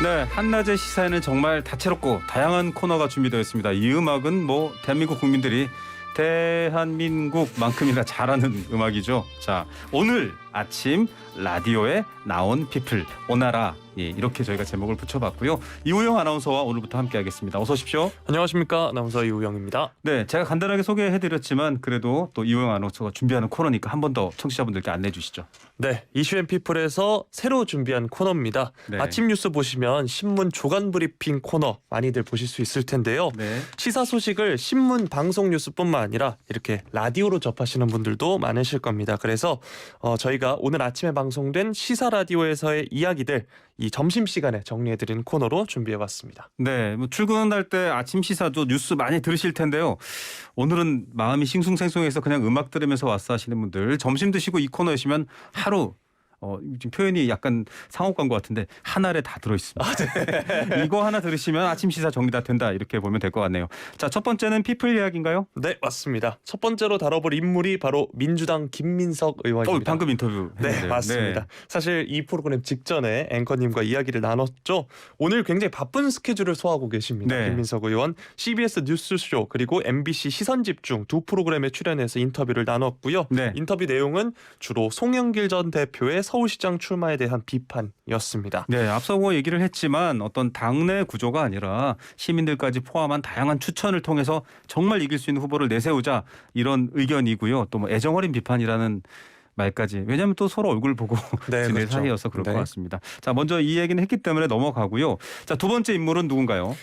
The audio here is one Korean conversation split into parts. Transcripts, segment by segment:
네, 한낮의 시사에는 정말 다채롭고 다양한 코너가 준비되어 있습니다. 이 음악은 대한민국 국민들이 대한민국만큼이나 잘하는 음악이죠. 자, 오늘 아침 라디오에 나온 피플 오나라, 이렇게 저희가 제목을 붙여봤고요. 이우영 아나운서와 오늘부터 함께하겠습니다. 어서 오십시오. 안녕하십니까, 아나운서 이우영입니다. 네, 제가 간단하게 소개해드렸지만 그래도 또 이우영 아나운서가 준비하는 코너니까 한 번 더 청취자분들께 안내해 주시죠. 네, 이슈앤피플에서 새로 준비한 코너입니다. 네. 아침 뉴스 보시면 신문 조간 브리핑 코너 많이들 보실 수 있을 텐데요. 네. 시사 소식을 신문 방송 뉴스뿐만 아니라 이렇게 라디오로 접하시는 분들도 많으실 겁니다. 그래서 저희가 오늘 아침에 방송된 시사 라디오에서의 이야기들 이 점심시간에 정리해드리는 코너로 준비해봤습니다. 네, 출근할 때 아침 시사도 뉴스 많이 들으실 텐데요. 오늘은 마음이 싱숭생숭해서 그냥 음악 들으면서 왔어 하시는 분들, 점심 드시고 이 코너이시면 하루, 지금 표현이 약간 상업 광고 같은데 한 알에 다 들어있습니다. 네. 이거 하나 들으시면 아침 시사 정리 다 된다, 이렇게 보면 될 것 같네요. 자, 첫 번째는 피플 이야기인가요? 네, 맞습니다. 첫 번째로 다뤄볼 인물이 바로 민주당 김민석 의원입니다. 방금 인터뷰 했는데요. 네, 맞습니다. 네. 사실 이 프로그램 직전에 앵커님과 이야기를 나눴죠. 오늘 굉장히 바쁜 스케줄을 소화하고 계십니다. 네. 김민석 의원 CBS 뉴스쇼 그리고 MBC 시선집중 두 프로그램에 출연해서 인터뷰를 나눴고요. 네. 인터뷰 내용은 주로 송영길 전 대표의 서울시장 출마에 대한 비판이었습니다. 네, 앞서고 얘기를 했지만 어떤 당내 구조가 아니라 시민들까지 포함한 다양한 추천을 통해서 정말 이길 수 있는 후보를 내세우자, 이런 의견이고요. 또 애정 어린 비판이라는 말까지. 왜냐하면 또 서로 얼굴 보고 네, 지낼 그렇죠. 사이여서 그럴 네. 것 같습니다. 자, 먼저 이 얘기는 했기 때문에 넘어가고요. 자, 두 번째 인물은 누군가요?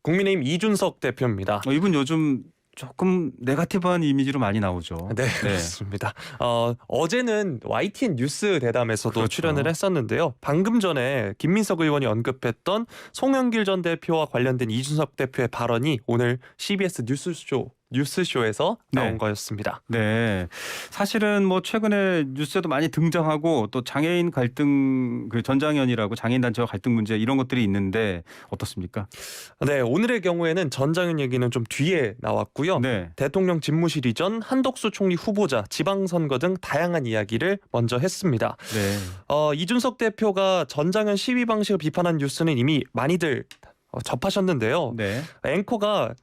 국민의힘 이준석 대표입니다. 이분 요즘 조금 네거티브한 이미지로 많이 나오죠. 네, 그렇습니다. 어제는 YTN 뉴스 대담에서도 그렇죠. 출연을 했었는데요. 방금 전에 김민석 의원이 언급했던 송영길 전 대표와 관련된 이준석 대표의 발언이 오늘 CBS 뉴스쇼에서 나온 네. 거였습니다. 네, 사실은 최근에 뉴스에도 많이 등장하고 또 장애인 갈등, 그 전장현이라고 장애인 단체와 갈등 문제, 이런 것들이 있는데 어떻습니까? 네, 오늘의 경우에는 전장현 얘기는 좀 뒤에 나왔고요. 네. 대통령 집무실 이전 한덕수 총리 후보자 지방선거 등 다양한 이야기를 먼저 했습니다. 네. 이준석 대표가 전장현 시위 방식을 비판한 뉴스는 이미 많이들 접하셨는데요. 네. 앵커가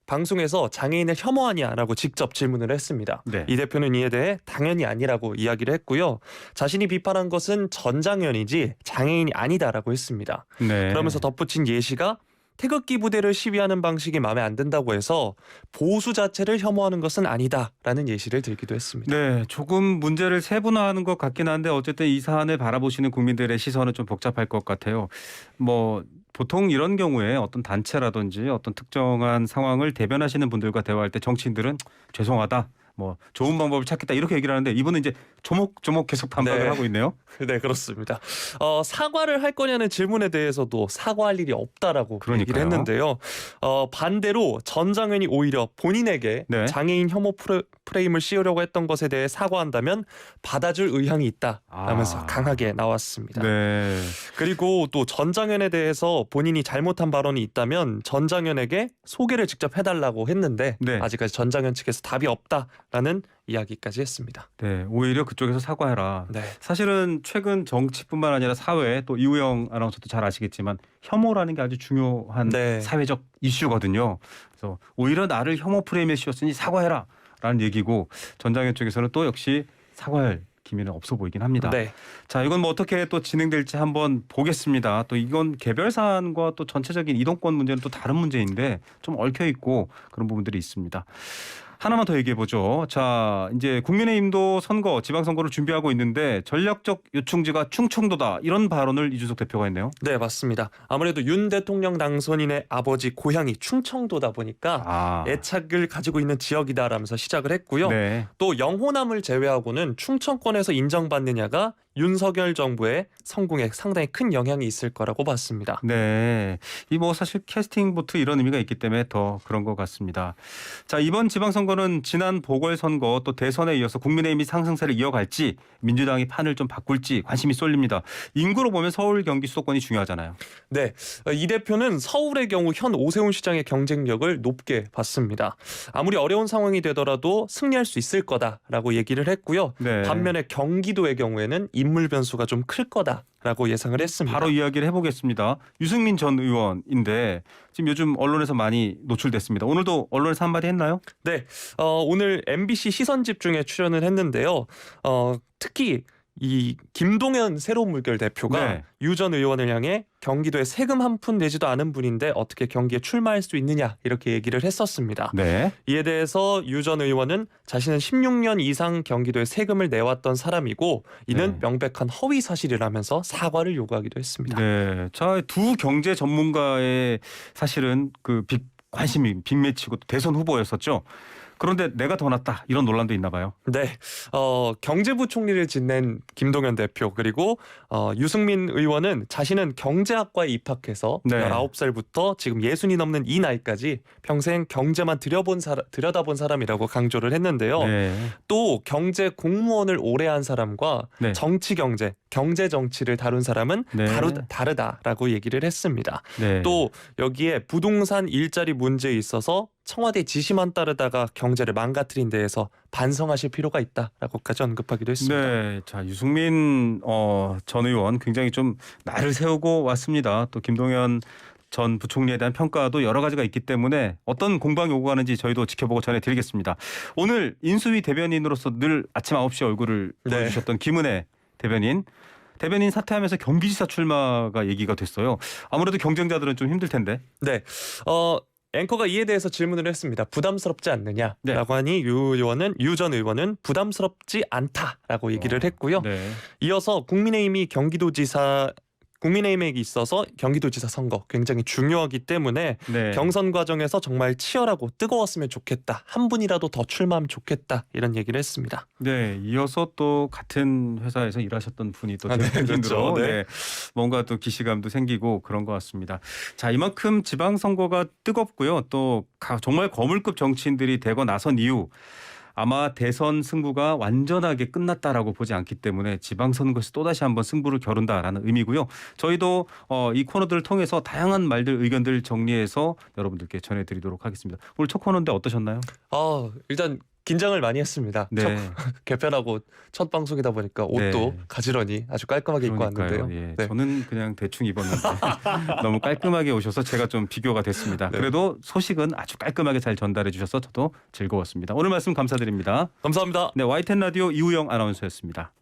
방송에서 장애인을 혐오하냐라고 직접 질문을 했습니다. 네. 이 대표는 이에 대해 당연히 아니라고 이야기를 했고요. 자신이 비판한 것은 전장현이지 장애인이 아니다라고 했습니다. 네. 그러면서 덧붙인 예시가 태극기 부대를 시위하는 방식이 마음에 안 든다고 해서 보수 자체를 혐오하는 것은 아니다라는 예시를 들기도 했습니다. 네, 조금 문제를 세분화하는 것 같긴 한데 어쨌든 이 사안을 바라보시는 국민들의 시선은 좀 복잡할 것 같아요. 보통 이런 경우에 어떤 단체라든지 어떤 특정한 상황을 대변하시는 분들과 대화할 때 정치인들은 죄송하다, 좋은 방법을 찾겠다, 이렇게 얘기를 하는데 이분은 이제 조목조목 계속 반박을 네. 하고 있네요. 네, 그렇습니다. 사과를 할 거냐는 질문에 대해서도 사과할 일이 없다라고 얘기를 그러니까요. 했는데요. 반대로 전장현이 오히려 본인에게 네. 장애인 혐오 프레임을 씌우려고 했던 것에 대해 사과한다면 받아줄 의향이 있다라면서 강하게 나왔습니다. 네. 그리고 또 전장현에 대해서 본인이 잘못한 발언이 있다면 전장현에게 소개를 직접 해달라고 했는데 네. 아직까지 전장현 측에서 답이 없다라는 이야기까지 했습니다. 네, 오히려 그쪽에서 사과해라. 네. 사실은 최근 정치뿐만 아니라 사회, 또 이우영 아나운서도 잘 아시겠지만 혐오라는 게 아주 중요한 네. 사회적 이슈거든요. 그래서 오히려 나를 혐오 프레임에 씌웠으니 사과해라 라는 얘기고, 전장현 쪽에서는 또 역시 사과할 기미는 없어 보이긴 합니다. 네. 자, 이건 어떻게 또 진행될지 한번 보겠습니다. 또 이건 개별 사안과 또 전체적인 이동권 문제는 또 다른 문제인데 좀 얽혀 있고 그런 부분들이 있습니다. 하나만 더 얘기해 보죠. 자, 이제 국민의힘도 지방선거를 준비하고 있는데 전략적 요충지가 충청도다, 이런 발언을 이준석 대표가 했네요. 네, 맞습니다. 아무래도 윤 대통령 당선인의 아버지 고향이 충청도다 보니까 애착을 가지고 있는 지역이다라면서 시작을 했고요. 네. 또 영호남을 제외하고는 충청권에서 인정받느냐가 윤석열 정부의 성공에 상당히 큰 영향이 있을 거라고 봤습니다. 네. 사실 캐스팅 보트 이런 의미가 있기 때문에 더 그런 것 같습니다. 자, 이번 지방선거는 지난 보궐선거 또 대선에 이어서 국민의힘이 상승세를 이어갈지 민주당이 판을 좀 바꿀지 관심이 쏠립니다. 인구로 보면 서울, 경기 수도권이 중요하잖아요. 네, 이 대표는 서울의 경우 현 오세훈 시장의 경쟁력을 높게 봤습니다. 아무리 어려운 상황이 되더라도 승리할 수 있을 거다라고 얘기를 했고요. 네. 반면에 경기도의 경우에는 인물 변수가 좀 클 거다라고 예상을 했습니다. 바로 이야기를 해보겠습니다. 유승민 전 의원인데 지금 요즘 언론에서 많이 노출됐습니다. 오늘도 언론에서 한마디 했나요? 네, 오늘 MBC 시선 집중에 출연을 했는데요. 특히 이 김동연 새로운 물결 대표가 네. 유 전 의원을 향해 경기도에 세금 한 푼 내지도 않은 분인데 어떻게 경기에 출마할 수 있느냐 이렇게 얘기를 했었습니다. 네. 이에 대해서 유 전 의원은 자신은 16년 이상 경기도에 세금을 내왔던 사람이고 이는 네. 명백한 허위 사실이라면서 사과를 요구하기도 했습니다. 네. 자, 두 경제 전문가의 사실은 그 관심이 빅매치고 대선 후보였었죠. 그런데 내가 더 낫다 이런 논란도 있나 봐요. 네, 경제부총리를 지낸 김동연 대표 그리고 유승민 의원은 자신은 경제학과에 입학해서 네. 19살부터 지금 60이 넘는 이 나이까지 평생 경제만 들여다본 사람이라고 강조를 했는데요. 네. 또 경제 공무원을 오래 한 사람과 네. 정치 경제 정치를 다룬 사람은 네. 다르다라고 얘기를 했습니다. 네. 또 여기에 부동산 일자리 문제에 있어서 청와대 지시만 따르다가 경제를 망가뜨린 데에서 반성하실 필요가 있다라고까지 언급하기도 했습니다. 네, 자 유승민 전 의원 굉장히 좀 날을 세우고 왔습니다. 또 김동연 전 부총리에 대한 평가도 여러 가지가 있기 때문에 어떤 공방이 오고 가는지 저희도 지켜보고 전해드리겠습니다. 오늘 인수위 대변인으로서 늘 아침 9시에 얼굴을 네. 보여주셨던 김은혜 대변인 사퇴하면서 경기지사 출마가 얘기가 됐어요. 아무래도 경쟁자들은 좀 힘들 텐데. 네, 앵커가 이에 대해서 질문을 했습니다. 부담스럽지 않느냐라고 네. 하니 유 전 의원은 부담스럽지 않다라고 얘기를 했고요. 네. 이어서 국민의힘에게 있어서 경기도지사 선거 굉장히 중요하기 때문에 네. 경선 과정에서 정말 치열하고 뜨거웠으면 좋겠다. 한 분이라도 더 출마하면 좋겠다. 이런 얘기를 했습니다. 네, 이어서 또 같은 회사에서 일하셨던 분이 또 네, 대변인으로 그렇죠. 네. 네, 뭔가 또 기시감도 생기고 그런 것 같습니다. 자, 이만큼 지방선거가 뜨겁고요. 또 정말 거물급 정치인들이 대거 나선 이유 아마 대선 승부가 완전하게 끝났다라고 보지 않기 때문에 지방선거에서 또다시 한번 승부를 겨룬다라는 의미고요. 저희도 이 코너들을 통해서 다양한 말들, 의견들 정리해서 여러분들께 전해드리도록 하겠습니다. 오늘 첫 코너인데 어떠셨나요? 일단 긴장을 많이 했습니다. 네. 개편하고 첫 방송이다 보니까 옷도 네. 가지런히 아주 깔끔하게 입고 그러니까요. 왔는데요. 예, 네. 저는 그냥 대충 입었는데 너무 깔끔하게 오셔서 제가 좀 비교가 됐습니다. 네. 그래도 소식은 아주 깔끔하게 잘 전달해 주셔서 저도 즐거웠습니다. 오늘 말씀 감사드립니다. 감사합니다. 네, YTN 라디오 이우영 아나운서였습니다.